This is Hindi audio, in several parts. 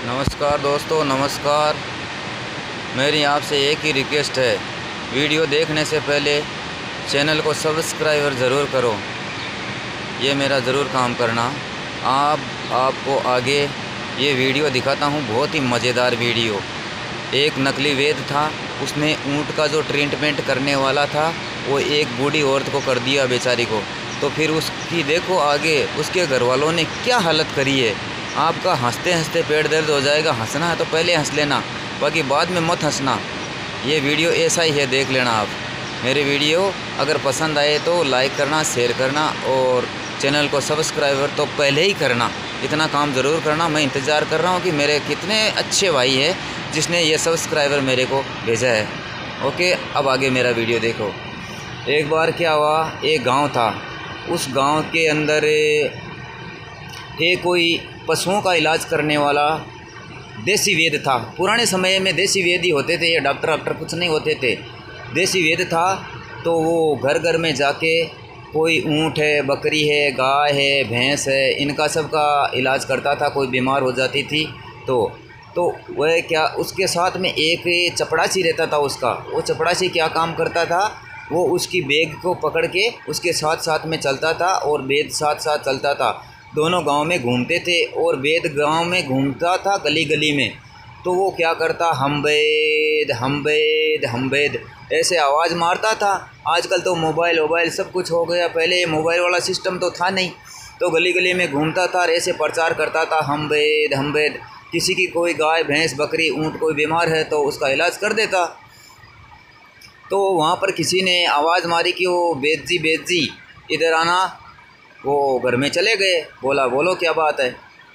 नमस्कार दोस्तों, नमस्कार। मेरी आपसे एक ही रिक्वेस्ट है, वीडियो देखने से पहले चैनल को सब्सक्राइब ज़रूर करो। ये मेरा ज़रूर काम करना। आपको आगे ये वीडियो दिखाता हूँ, बहुत ही मज़ेदार वीडियो। एक नकली वैद्य था, उसने ऊँट का जो ट्रीटमेंट करने वाला था वो एक बूढ़ी औरत को कर दिया बेचारी को। तो फिर उसकी देखो आगे उसके घर वालों ने क्या हालत करी है। आपका हंसते हंसते पेट दर्द हो जाएगा। हंसना है तो पहले हंस लेना, बाकी बाद में मत हंसना। ये वीडियो ऐसा ही है, देख लेना आप। मेरे वीडियो अगर पसंद आए तो लाइक करना, शेयर करना और चैनल को सब्सक्राइबर तो पहले ही करना। इतना काम ज़रूर करना। मैं इंतज़ार कर रहा हूँ कि मेरे कितने अच्छे भाई है जिसने ये सब्सक्राइबर मेरे को भेजा है। ओके, अब आगे मेरा वीडियो देखो। एक बार क्या हुआ, एक गांव था। उस गांव के अंदर कोई पशुओं का इलाज करने वाला देसी वैद्य था। पुराने समय में देसी वैद्य ही होते थे, ये डॉक्टर कुछ नहीं होते थे। देसी वैद्य था तो वो घर घर में जाके कोई ऊँट है, बकरी है, गाय है, भैंस है, इनका सब का इलाज करता था। कोई बीमार हो जाती थी तो वह क्या, उसके साथ में एक चपड़ासी रहता था उसका। वो चपड़ासी क्या काम करता था, वो उसकी बैग को पकड़ के उसके साथ साथ में चलता था और वैद्य साथ साथ चलता था। दोनों गांव में घूमते थे और वैद्य गांव में घूमता था गली गली में। तो वो क्या करता, हम वैद्य ऐसे आवाज़ मारता था। आजकल तो मोबाइल सब कुछ हो गया, पहले ये मोबाइल वाला सिस्टम तो था नहीं। तो गली गली में घूमता था और ऐसे प्रचार करता था, हम वैद्य। किसी की कोई गाय, भैंस, बकरी, ऊँट कोई बीमार है तो उसका इलाज कर देता। तो वहाँ पर किसी ने आवाज़ मारी कि वो वैद्य जी इधर आना। वो घर में चले गए। बोला, बोलो क्या बात है।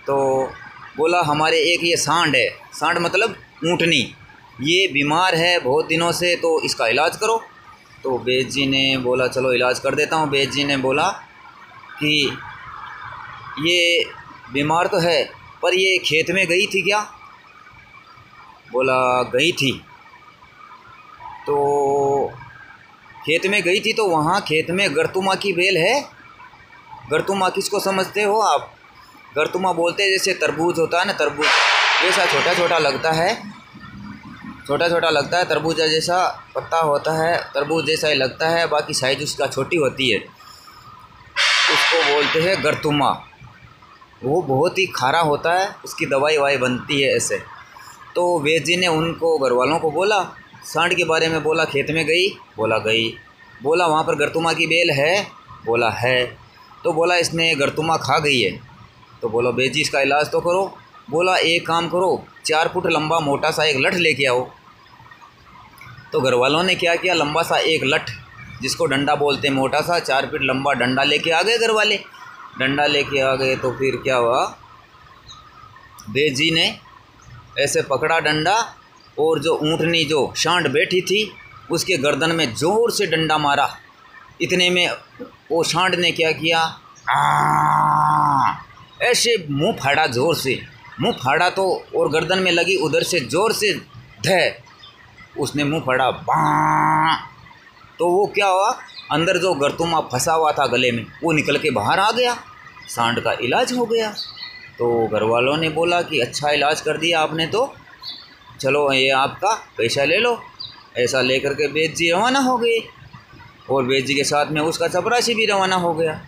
तो बोला, हमारे एक ये सांड है, सांड मतलब ऊँटनी, ये बीमार है बहुत दिनों से, तो इसका इलाज करो। तो वैद्य जी ने बोला, चलो इलाज कर देता हूँ। वैद्य जी ने बोला कि ये बीमार तो है, पर ये खेत में गई थी क्या। बोला, गई थी। तो खेत में गई थी तो वहाँ खेत में गरतुमा की बेल है। गरतुमा किसको समझते हो आप? गरतुमा बोलते हैं जैसे तरबूज होता है ना, तरबूज जैसा छोटा छोटा लगता है, छोटा छोटा लगता है, तरबूजा जैसा पत्ता होता है, तरबूज जैसा ही लगता है, बाकी साइज उसका छोटी होती है। उसको बोलते हैं गरतुमा। वो बहुत ही खारा होता है, उसकी दवाई वाई बनती है ऐसे। तो वैद्य जी ने उनको घर वालों को बोला, सांड के बारे में बोला, खेत में गई। बोला, गई। बोला, वहाँ पर गरतुमा की बेल है। बोला, है। तो बोला, इसने गरतुमा खा गई है। तो बोला, वैद्य जी इसका इलाज तो करो। बोला, एक काम करो, 4 फुट लंबा मोटा सा एक लठ लेके आओ। तो घर वालों ने क्या किया, लंबा सा एक लठ, जिसको डंडा बोलते हैं, मोटा सा 4 फीट लंबा डंडा लेके आ गए घर वाले। डंडा लेके आ गए तो फिर क्या हुआ, वैद्य जी ने ऐसे पकड़ा डंडा और जो ऊँटनी जो सांड बैठी थी उसके गर्दन में ज़ोर से डंडा मारा। इतने में वो सांड ने क्या किया, ऐसे मुंह फाड़ा, ज़ोर से मुंह फाड़ा। तो और गर्दन में लगी उधर से ज़ोर से उसने मुंह फाड़ा, तो वो क्या हुआ, अंदर जो गरतुमा फंसा हुआ था गले में वो निकल के बाहर आ गया। सांड का इलाज हो गया। तो घर वालों ने बोला कि अच्छा इलाज कर दिया आपने, तो चलो ये आपका पैसा ले लो। ऐसा लेकर के वैद्य जी रवाना हो गए और वैद्य जी के साथ में उसका चपरासी भी रवाना हो गया।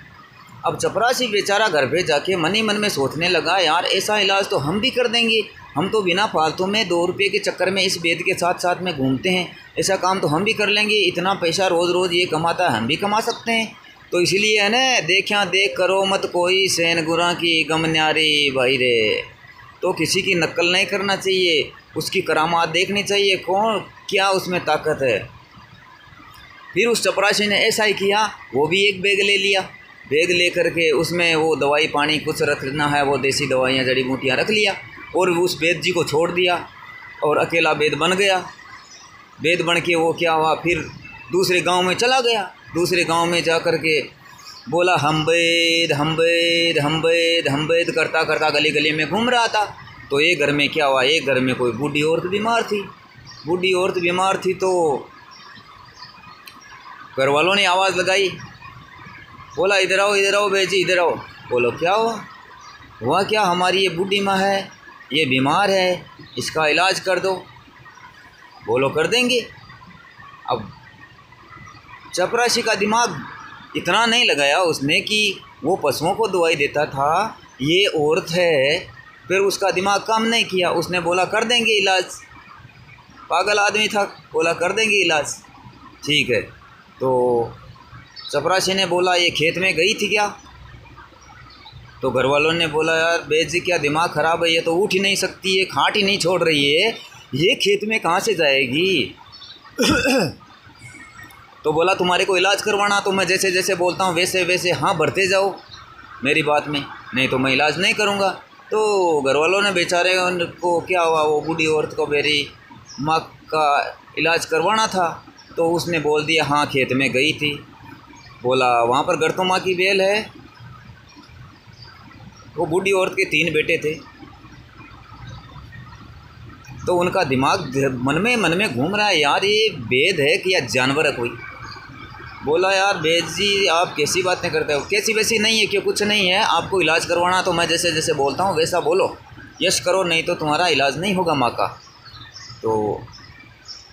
अब चपरासी बेचारा घर पे जाके मन ही मन में सोचने लगा, यार ऐसा इलाज तो हम भी कर देंगे। हम तो बिना फालतू में 2 रुपये के चक्कर में इस वैद्य के साथ साथ में घूमते हैं, ऐसा काम तो हम भी कर लेंगे। इतना पैसा रोज़ रोज़ ये कमाता है, हम भी कमा सकते हैं। तो इसलिए है ना, देखा देख करो मत कोई, सैन गुरा की गम न्यारी भाई रे। तो किसी की नकल नहीं करना चाहिए, उसकी करामात देखनी चाहिए, कौन क्या उसमें ताकत है। फिर उस चपरासी ने ऐसा ही किया, वो भी एक बैग ले लिया। बैग ले करके उसमें वो दवाई पानी कुछ रखना है, वो देसी दवाइयाँ जड़ी बूटियाँ रख लिया और उस वैद्य जी को छोड़ दिया और अकेला वैद्य बन गया। वैद्य बन के वो क्या हुआ, फिर दूसरे गांव में चला गया। दूसरे गांव में जा कर के बोला, हम वैद्य करता करता गली गली में घूम रहा था। तो एक घर में क्या हुआ, एक घर में कोई बूढ़ी औरत बीमार थी। बूढ़ी औरत बीमार थी तो घर वालों ने आवाज़ लगाई, बोला, इधर आओ वैद्य जी, इधर आओ। बोलो, क्या हुआ? क्या, हमारी ये बूढ़ी माँ है, ये बीमार है, इसका इलाज कर दो। बोलो कर देंगे। अब चपरासी का दिमाग इतना नहीं लगाया उसने कि वो पशुओं को दवाई देता था, ये औरत है, फिर उसका दिमाग काम नहीं किया। उसने बोला कर देंगे इलाज। पागल आदमी था, बोला कर देंगे इलाज। ठीक है, तो चपरासी ने बोला ये खेत में गई थी क्या? तो घर वालों ने बोला यार बेद जी क्या दिमाग ख़राब है, ये तो उठ ही नहीं सकती है, खाट ही नहीं छोड़ रही है, ये खेत में कहाँ से जाएगी? तो बोला तुम्हारे को इलाज करवाना तो मैं जैसे जैसे बोलता हूँ वैसे वैसे हाँ भरते जाओ मेरी बात में, नहीं तो मैं इलाज नहीं करूँगा। तो घर वालों ने बेचारे उनको क्या हुआ, वो बूढ़ी औरत को मेरी माँ का इलाज करवाना था, तो उसने बोल दिया हाँ खेत में गई थी। बोला वहाँ पर गर्तों माँ की बेल है। वो बूढ़ी औरत के 3 बेटे थे, तो उनका दिमाग मन में घूम रहा है यार ये वेद है कि या जानवर है कोई। बोला यार वेद जी आप कैसी बातें करते हो? कैसी वैसी नहीं है, क्यों कुछ नहीं है, आपको इलाज करवाना तो मैं जैसे जैसे बोलता हूँ वैसा बोलो, यश करो, नहीं तो तुम्हारा इलाज नहीं होगा माँ का। तो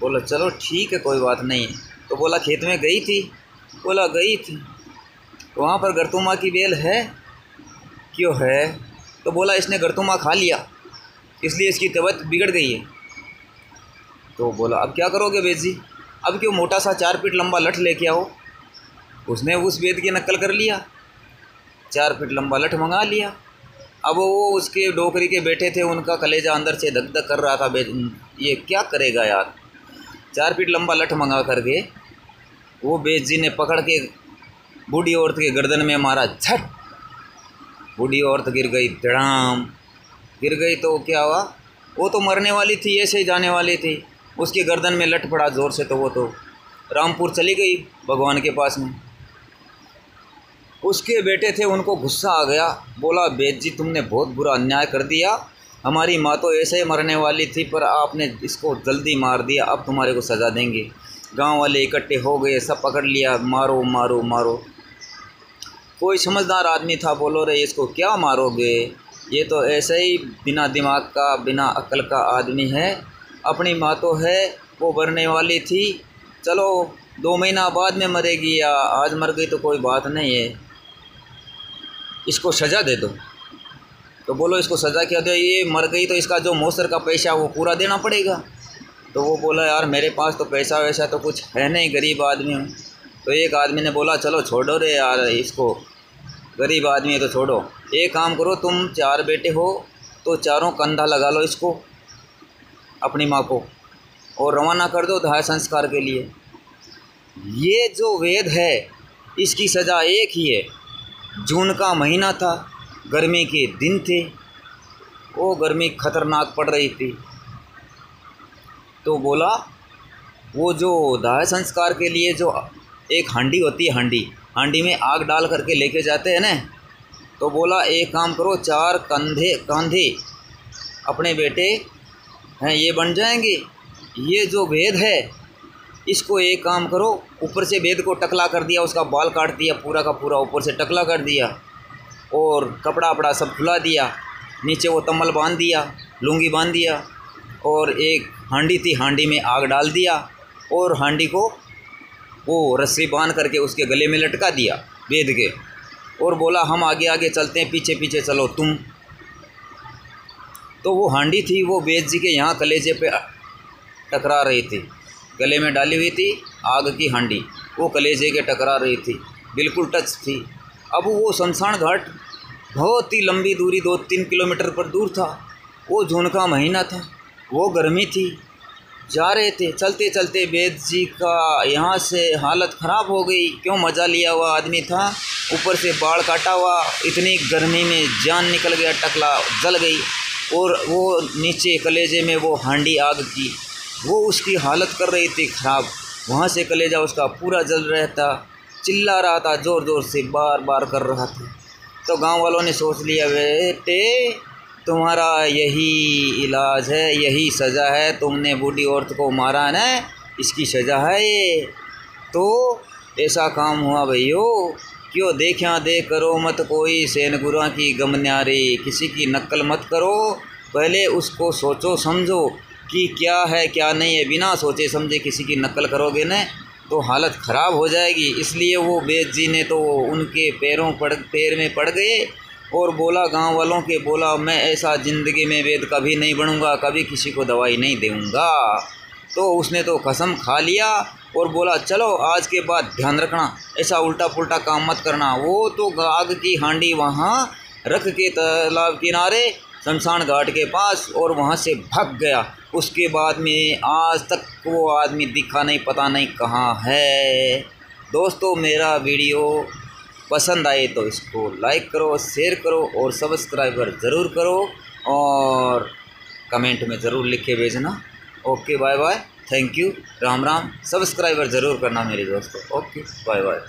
बोला चलो ठीक है कोई बात नहीं। तो बोला खेत में गई थी? बोला गई थी। तो वहाँ पर गर्तुमा की बेल है? क्यों है? तो बोला इसने गर्तुमा खा लिया इसलिए इसकी तबीयत बिगड़ गई है। तो बोला अब क्या करोगे वेद जी? अब क्यों मोटा सा 4 फीट लंबा लठ लेके आओ। उसने उस वेद की नकल कर लिया, 4 फीट लंबा लठ मंगा लिया। अब वो उसके डोकरी के बेटे थे, उनका कलेजा अंदर से धक धक कर रहा था, ये क्या करेगा यार। 4 फीट लंबा लठ मंगा करके वो वेद जी ने पकड़ के बूढ़ी औरत के गर्दन में मारा, झट। बूढ़ी औरत गिर गई, धड़ाम गिर गई। तो क्या हुआ, वो तो मरने वाली थी, ऐसे ही जाने वाली थी, उसके गर्दन में लठ पड़ा ज़ोर से, तो वो तो रामपुर चली गई भगवान के पास में। उसके बेटे थे, उनको गुस्सा आ गया, बोला वेद जी तुमने बहुत बुरा अन्याय कर दिया, हमारी माँ तो ऐसे ही मरने वाली थी पर आपने इसको जल्दी मार दिया, अब तुम्हारे को सज़ा देंगे। गांव वाले इकट्ठे हो गए, सब पकड़ लिया, मारो मारो मारो। कोई समझदार आदमी था, बोलो रे इसको क्या मारोगे, ये तो ऐसे ही बिना दिमाग का बिना अक्ल का आदमी है, अपनी माँ तो है वो मरने वाली थी, चलो 2 महीना बाद में मरेगी या आज मर गई तो कोई बात नहीं है, इसको सज़ा दे दो। तो बोलो इसको सज़ा क्या दो, ये मर गई तो इसका जो मौसर का पैसा वो पूरा देना पड़ेगा। तो वो बोला यार मेरे पास तो पैसा वैसा तो कुछ है नहीं, गरीब आदमी हूँ। तो एक आदमी ने बोला चलो छोड़ो रे यार इसको, गरीब आदमी है तो छोड़ो, एक काम करो तुम 4 बेटे हो तो चारों कंधा लगा लो इसको अपनी माँ को और रवाना कर दो दाह संस्कार के लिए। ये जो वेद है इसकी सज़ा एक ही है। जून का महीना था, गर्मी के दिन थे, वो गर्मी खतरनाक पड़ रही थी। तो बोला वो जो दाह संस्कार के लिए जो एक हांडी होती है, हांडी में आग डाल करके लेके जाते हैं ना, तो बोला एक काम करो 4 कांधे अपने बेटे हैं ये बन जाएंगे। ये जो वेद है इसको एक काम करो, ऊपर से वेद को टकला कर दिया, उसका बाल काट दिया पूरा का पूरा, ऊपर से टकला कर दिया और कपड़ा वपड़ा सब खुला दिया, नीचे वो तम्बल बांध दिया, लुंगी बांध दिया और एक हांडी थी, हांडी में आग डाल दिया और हांडी को वो रस्सी बांध करके उसके गले में लटका दिया वेद के, और बोला हम आगे आगे चलते हैं, पीछे पीछे चलो तुम। तो वो हांडी थी वो वेद जी के यहाँ कलेजे पे टकरा रही थी, गले में डाली हुई थी आग की हांडी, वो कलेजे के टकरा रही थी, बिल्कुल टच थी। अब वो शमशान घाट बहुत ही लंबी दूरी 2-3 किलोमीटर पर दूर था, वो जून का महीना था, वो गर्मी थी, जा रहे थे चलते चलते वेद जी का यहाँ से हालत ख़राब हो गई, क्यों मज़ा लिया हुआ आदमी था, ऊपर से बाल काटा हुआ, इतनी गर्मी में जान निकल गया, टकला जल गई और वो नीचे कलेजे में वो हांडी आग की, वो उसकी हालत कर रही थी ख़राब, वहाँ से कलेजा उसका पूरा जल रहा था, चिल्ला रहा था ज़ोर ज़ोर से, बार बार कर रहा था। तो गांव वालों ने सोच लिया बेटे तुम्हारा यही इलाज है, यही सज़ा है, तुमने बूढ़ी औरत को मारा ना, इसकी सज़ा है ये। तो ऐसा काम हुआ भैयो, क्यों देखा देख करो मत कोई, सैन गुरा की गम न्यारी, किसी की नकल मत करो, पहले उसको सोचो समझो कि क्या है क्या नहीं है। बिना सोचे समझे किसी की नकल करोगे न तो हालत ख़राब हो जाएगी। इसलिए वो वैद जी ने तो उनके पैर में पड़ गए और बोला, गांव वालों के बोला, मैं ऐसा ज़िंदगी में वैद कभी नहीं बनूंगा, कभी किसी को दवाई नहीं दूंगा। तो उसने तो कसम खा लिया और बोला, चलो आज के बाद ध्यान रखना, ऐसा उल्टा पुल्टा काम मत करना। वो तो आग की हांडी वहाँ रख के तालाब किनारे शमशान घाट के पास और वहाँ से भाग गया। उसके बाद में आज तक वो आदमी दिखा नहीं, पता नहीं कहाँ है। दोस्तों, मेरा वीडियो पसंद आए तो इसको लाइक करो, शेयर करो और सब्सक्राइबर ज़रूर करो और कमेंट में ज़रूर लिख के भेजना। Okay, bye bye, thank you, Ram Ram. Subscriber ज़रूर करना मेरे दोस्तों। Okay, bye bye.